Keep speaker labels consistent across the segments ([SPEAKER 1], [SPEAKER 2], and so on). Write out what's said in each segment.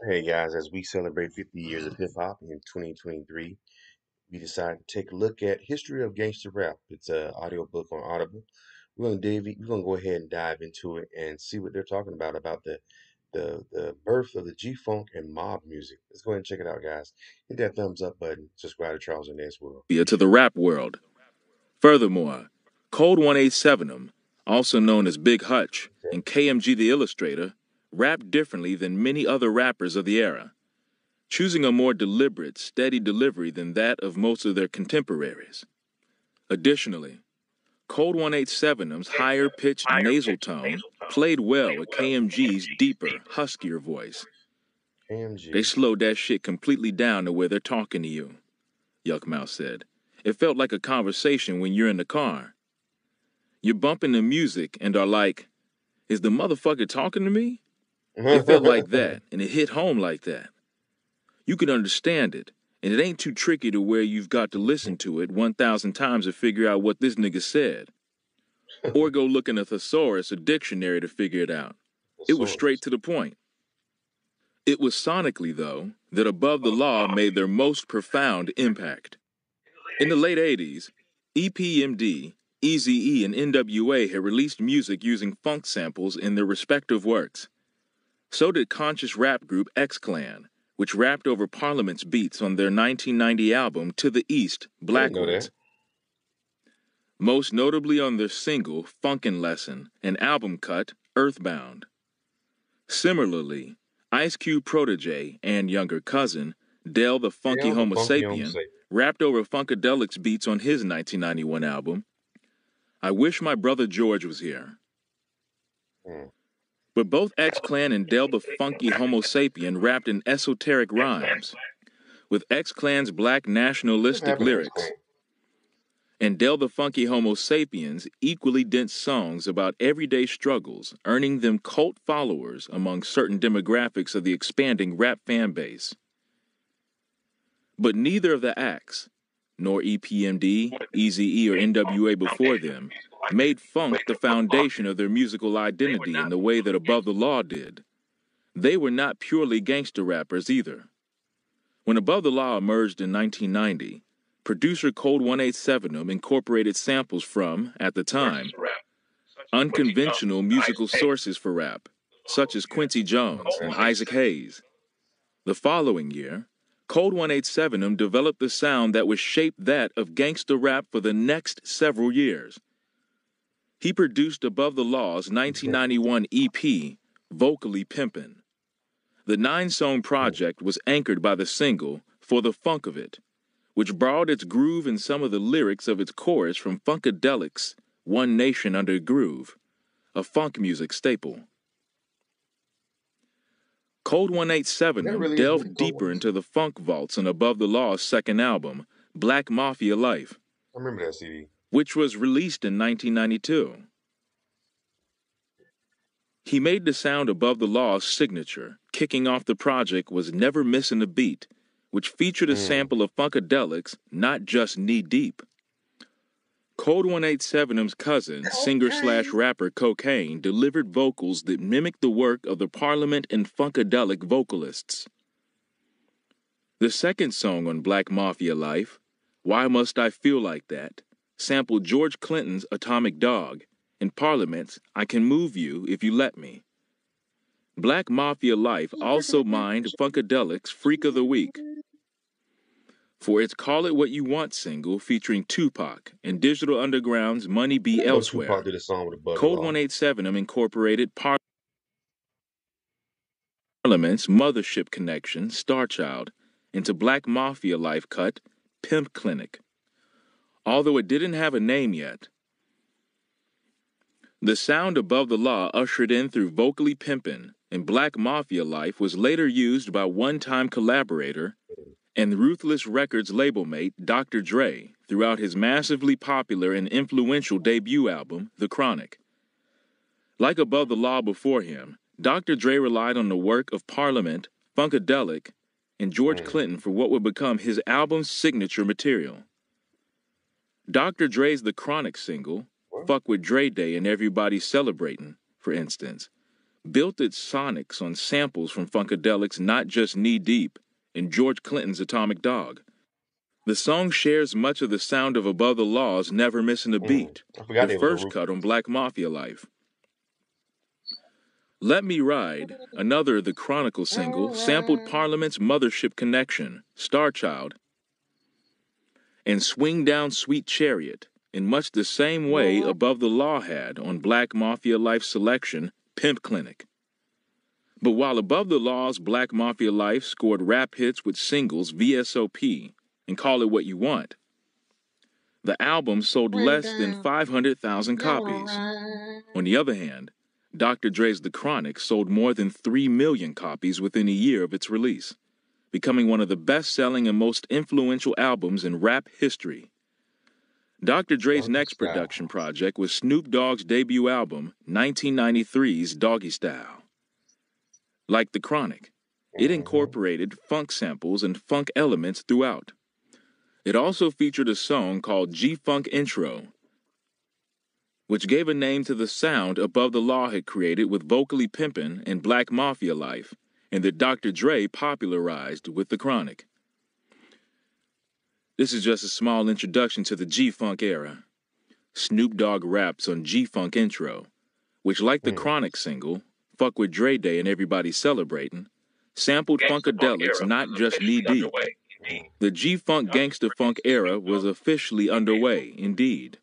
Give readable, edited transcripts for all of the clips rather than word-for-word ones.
[SPEAKER 1] Hey guys, as we celebrate 50 years of hip hop in 2023, we decided to take a look at History of Gangster Rap. It's an audio book on Audible. We're gonna go ahead and dive into it and see what they're talking about the birth of the G-Funk and mob music. Let's go ahead and check it out, guys. Hit that thumbs up button. Subscribe to Charles and Ness World.
[SPEAKER 2] To the rap world. Furthermore, Cold 187'em, also known as Big Hutch,
[SPEAKER 1] Okay.
[SPEAKER 2] and KMG the Illustrator, rapped differently than many other rappers of the era, choosing a more deliberate, steady delivery than that of most of their contemporaries. Additionally, Cold 187'em's higher-pitched nasal tone played well with KMG's deeper, huskier voice. They
[SPEAKER 1] KMG.
[SPEAKER 2] slowed that shit completely down to where they're talking to you, Yuckmouth said. It felt like a conversation when you're in the car. You're bumping the music and are like, is the motherfucker talking to me? It felt like that, and it hit home like that. You could understand it, and it ain't too tricky to where you've got to listen to it 1,000 times to figure out what this nigga said. Or go look in a thesaurus or dictionary to figure it out. It was straight to the point. It was sonically, though, that Above the Law made their most profound impact. In the late 80s, EPMD, Eazy-E, and NWA had released music using funk samples in their respective works. So did conscious rap group X-Clan, which rapped over Parliament's beats on their 1990 album To the East, Blackwards. Most notably on their single, Funkin' Lesson, and album cut, Earthbound. Similarly, Ice Cube protege and younger cousin, Dell the Funky Homo Sapien, rapped over Funkadelic's beats on his 1991 album, I Wish My Brother George Was Here. But both X-Clan and Dell the Funky Homo Sapien rapped in esoteric rhymes, with X-Clan's black nationalistic lyrics, and Dell the Funky Homo Sapiens equally dense songs about everyday struggles, earning them cult followers among certain demographics of the expanding rap fan base. But neither of the acts, nor EPMD, Eazy-E, or NWA before them, made funk the foundation of their musical identity in the way that Above the Law did. They were not purely gangster rappers either. When Above the Law emerged in 1990, producer Cold 187'em incorporated samples from, at the time, unconventional musical sources for rap, such as Quincy Jones and Isaac Hayes. The following year, Cold 187'em developed the sound that would shape that of gangster rap for the next several years. He produced Above the Law's 1991 EP, Vocally Pimpin'. The 9-song project was anchored by the single, For the Funk of It, which borrowed its groove and some of the lyrics of its chorus from Funkadelic's One Nation Under Groove, a funk music staple. Cold 187'em delved deeper into the funk vaults on Above the Law's second album, Black Mafia Life,
[SPEAKER 1] I remember that CD,
[SPEAKER 2] which was released in 1992. He made the sound Above the Law's signature. Kicking off the project was Never Missin' a Beat, which featured a sample of Funkadelic's Not Just Knee Deep. Cold 187'em's cousin, singer-slash-rapper Cocaine, delivered vocals that mimicked the work of the Parliament and Funkadelic vocalists. The second song on Black Mafia Life, Why Must I Feel Like That, sampled George Clinton's Atomic Dog and Parliament's I Can Move You If You Let Me. Black Mafia Life also mined Funkadelic's Freak of the Week for its Call It What You Want single featuring Tupac and Digital Underground's Money Be Elsewhere.
[SPEAKER 1] Tupac did a song with
[SPEAKER 2] Cold 187'em incorporated Parliament's Mothership Connection, Starchild, into Black Mafia Life cut, Pimp Clinic. Although it didn't have a name yet, the sound Above the Law ushered in through Vocally Pimpin' and Black Mafia Life was later used by one-time collaborator and Ruthless Records label mate Dr. Dre throughout his massively popular and influential debut album, The Chronic. Like Above the Law before him, Dr. Dre relied on the work of Parliament, Funkadelic, and George Clinton for what would become his album's signature material. Dr. Dre's The Chronic single, Fuck with Dre Day and Everybody Celebratin', for instance, built its sonics on samples from Funkadelic's Not Just Knee Deep and George Clinton's Atomic Dog. The song shares much of the sound of Above the Law's Never Missing a Beat,
[SPEAKER 1] I forgot
[SPEAKER 2] the
[SPEAKER 1] there was a
[SPEAKER 2] first
[SPEAKER 1] roof.
[SPEAKER 2] cut on Black Mafia Life. Let Me Ride, another of the Chronicle single, sampled Parliament's Mothership Connection, Star Child, and Swing Down Sweet Chariot, in much the same way Above the Law had on Black Mafia Life selection, Pimp Clinic. But while Above the Law's Black Mafia Life scored rap hits with singles VSOP and Call It What You Want, the album sold less than 500,000 copies. On the other hand, Dr. Dre's The Chronic sold more than 3 million copies within a year of its release, becoming one of the best-selling and most influential albums in rap history. Dr. Dre's next production project was Snoop Dogg's debut album, 1993's Doggy Style. Like The Chronic, it incorporated funk samples and funk elements throughout. It also featured a song called G-Funk Intro, which gave a name to the sound Above the Law had created with Vocally Pimpin' and Black Mafia Life, and that Dr. Dre popularized with The Chronic. This is just a small introduction to the G-Funk era. Snoop Dogg raps on G-Funk Intro, which, like the Chronic single, Fuck With Dre Day and Everybody Celebrating, sampled Funkadelic's Not Just Knee Deep. The G-Funk Gangsta Funk era was officially underway, indeed.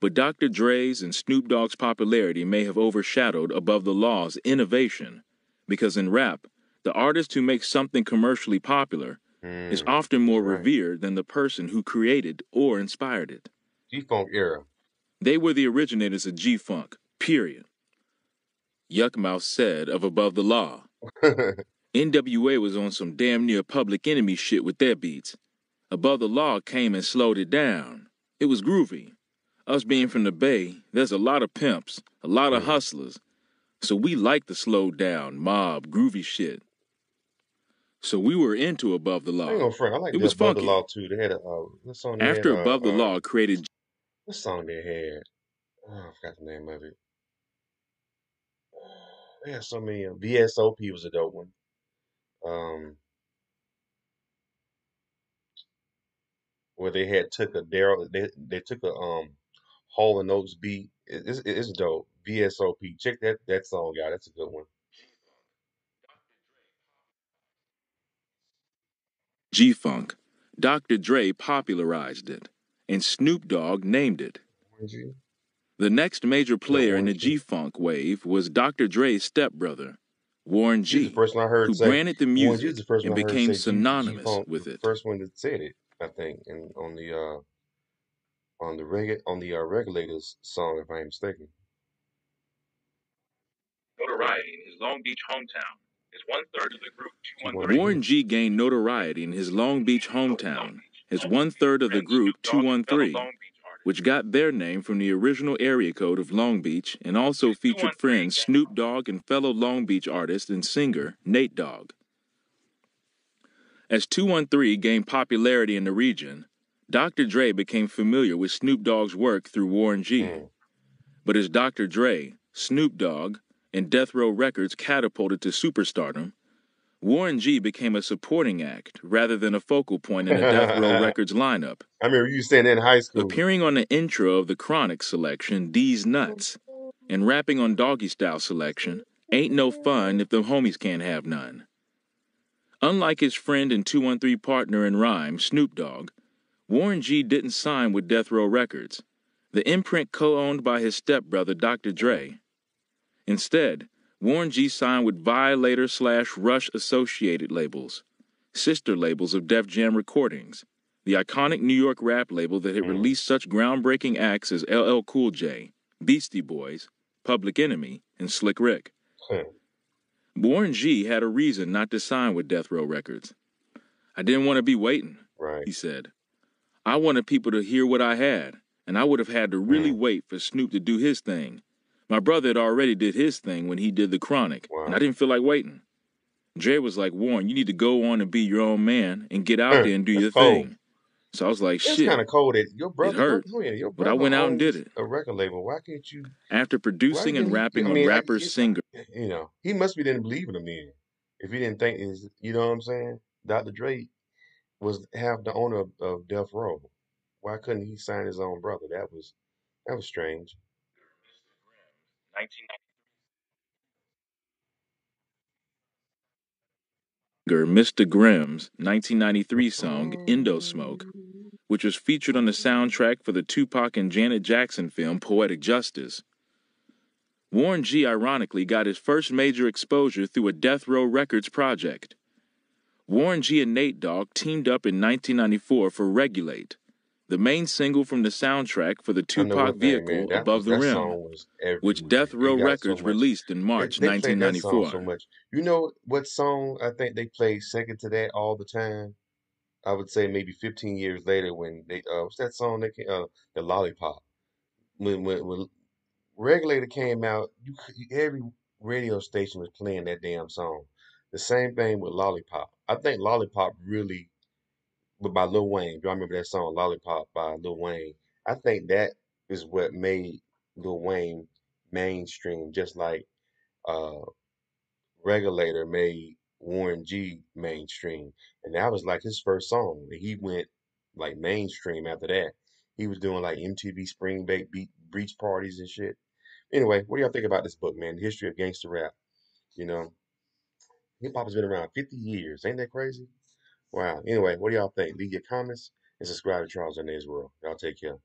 [SPEAKER 2] But Dr. Dre's and Snoop Dogg's popularity may have overshadowed Above the Law's innovation, because in rap, the artist who makes something commercially popular is often more revered than the person who created or inspired it.
[SPEAKER 1] G-Funk era.
[SPEAKER 2] They were the originators of G-Funk, period. Yuckmouth said of Above the Law. NWA was on some damn near Public Enemy shit with their beats. Above the Law came and slowed it down. It was groovy. Us being from the Bay, there's a lot of pimps, a lot of hustlers. So we like the slowed down, mob, groovy shit. So we were into Above the Law.
[SPEAKER 1] I ain't gonna front. I like
[SPEAKER 2] it
[SPEAKER 1] the
[SPEAKER 2] was
[SPEAKER 1] Above
[SPEAKER 2] funky.
[SPEAKER 1] the Law too. They had a what song they
[SPEAKER 2] After
[SPEAKER 1] had?
[SPEAKER 2] Above the Law created...
[SPEAKER 1] What song they had? Oh, I forgot the name of it. They had so many. VSOP was a dope one. Where they had took a Daryl. They took a Hall and Oates beat. It's dope. VSOP. Check that song out. That's a good one.
[SPEAKER 2] G-Funk. Dr. Dre popularized it, and Snoop Dogg named it. The next major player in the G-Funk wave was Dr. Dre's stepbrother, Warren G, who granted the music and became synonymous with it.
[SPEAKER 1] First one that said it, I think, and on the Regulators song, if I'm mistaken.
[SPEAKER 2] Notoriety in his Long Beach hometown is 1/3 of the group 213. Warren G gained notoriety in his Long Beach hometown as 1/3 of the group 213, which got their name from the original area code of Long Beach and also featured friends Snoop Dogg and fellow Long Beach artist and singer Nate Dogg. As 213 gained popularity in the region, Dr. Dre became familiar with Snoop Dogg's work through Warren G. But as Dr. Dre, Snoop Dogg, and Death Row Records catapulted to superstardom, Warren G became a supporting act rather than a focal point in the Death Row Records lineup.
[SPEAKER 1] I remember you saying that in high school.
[SPEAKER 2] Appearing on the intro of the Chronic selection, D's Nuts, and rapping on Doggy Style selection, Ain't No Fun If the Homies Can't Have None. Unlike his friend and 213 partner in rhyme, Snoop Dogg, Warren G didn't sign with Death Row Records, the imprint co-owned by his stepbrother Dr. Dre. Instead, Warren G signed with Violator/Rush Associated labels, sister labels of Def Jam Recordings, the iconic New York rap label that had released such groundbreaking acts as LL Cool J, Beastie Boys, Public Enemy, and Slick Rick. Warren G had a reason not to sign with Death Row Records. I didn't want to be waiting, he said. I wanted people to hear what I had, and I would have had to really wait for Snoop to do his thing. My brother had already did his thing when he did The Chronic, and I didn't feel like waiting. Dre was like, Warren, you need to go on and be your own man and get out there and do your thing. So I was like, shit.
[SPEAKER 1] It's kind of cold that your brother,
[SPEAKER 2] it hurt, but I went out and did it.
[SPEAKER 1] A record label. Why can't you?
[SPEAKER 2] After producing and rapping on rappers' singers.
[SPEAKER 1] He must be didn't believe in him then. If he didn't think is, you know what I'm saying? Dr. Dre was half the owner of Death Row. Why couldn't he sign his own brother? That was strange.
[SPEAKER 2] Mr. Grimm's 1993 song Indo Smoke,
[SPEAKER 1] Mm.
[SPEAKER 2] which was featured on the soundtrack for the Tupac and Janet Jackson film Poetic Justice. Warren G ironically got his first major exposure through a Death Row Records project. Warren G and Nate Dogg teamed up in 1994 for Regulate, the main single from the soundtrack for the
[SPEAKER 1] I know
[SPEAKER 2] Tupac
[SPEAKER 1] one thing, man.
[SPEAKER 2] vehicle Above the
[SPEAKER 1] That
[SPEAKER 2] Rim,
[SPEAKER 1] song was
[SPEAKER 2] which Death
[SPEAKER 1] everywhere. It
[SPEAKER 2] Row
[SPEAKER 1] got so
[SPEAKER 2] Records
[SPEAKER 1] much.
[SPEAKER 2] released in
[SPEAKER 1] They,
[SPEAKER 2] March
[SPEAKER 1] they played that song
[SPEAKER 2] 1994.
[SPEAKER 1] so much. You know what song I think they played second to that all the time? I would say maybe 15 years later when they what's that song that came, the Lollipop. When Regulator came out, every radio station was playing that damn song. The same thing with Lollipop. I think Lollipop really, but by Lil Wayne. Do I remember that song Lollipop by Lil Wayne? I think that is what made Lil Wayne mainstream, just like uh Regulator made Warren G mainstream. And that was like his first song. And he went like mainstream after that. He was doing like MTV Spring Break beach parties and shit. Anyway, what do y'all think about this book, man? The history of gangster rap. You know, hip hop has been around 50 years. Ain't that crazy? Wow. Anyway, what do y'all think? Leave your comments and subscribe to Charles N's World. Y'all take care.